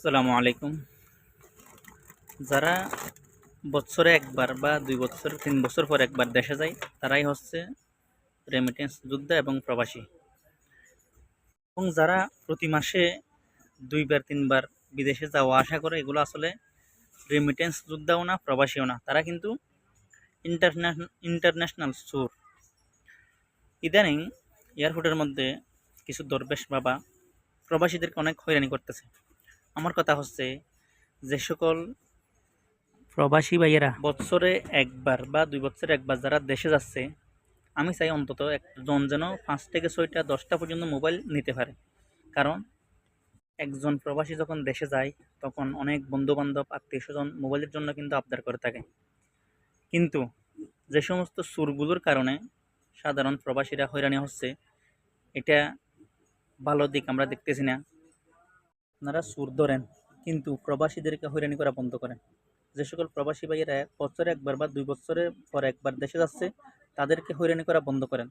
আসসালামু আলাইকুম। যারা বছরে একবার বা ২ বছর ৩ বছর পর একবার দেশে যায় তারাই হচ্ছে রেমিটেন্স যোদ্ধা এবং প্রবাসী। এবং যারা প্রতি মাসে ২ বার ৩ বার বিদেশে যাওয়া আসা করে এগুলো আসলে রেমিটেন্স যোদ্ধাও না, প্রবাসীও না। তারা কিন্তু ইন্টারন্যাশনাল চোর। ইদানিং এয়ারপোর্টের মধ্যে কিছু দরবেশ বাবা প্রবাসীদেরকে অনেক হয়রানি করতেছে। আমার কথা হচ্ছে, যে সকল প্রবাসী ভাইয়েরা বছরে একবার বা ২ বছরে একবার যারা দেশে যাচ্ছে, আমি চাই অন্তত একজন যেন ৫ থেকে ৬টা ১০টা পর্যন্ত মোবাইল নিতে পারে। কারণ একজন প্রবাসী যখন দেশে যায় তখন অনেক বন্ধু-বান্ধব, আত্মীয়স্বজন মোবাইলের জন্য কিন্তু আবদার করে থাকে। কিন্তু যে সমস্ত চোরগুলোর কারণে সাধারণ প্রবাসীরা হয়রানি হচ্ছে, এটা ভালো দিক আমরা দেখতেছি না। আপনারা চোর ধরেন, কিন্তু প্রবাসীদেরকে হয়রানি করা বন্ধ করেন। যে সকল প্রবাসী ভাইয়েরা বছরে একবার বা ২ বছরে পর একবার দেশে যাচ্ছে, তাদেরকে হয়রানি করা বন্ধ করেন।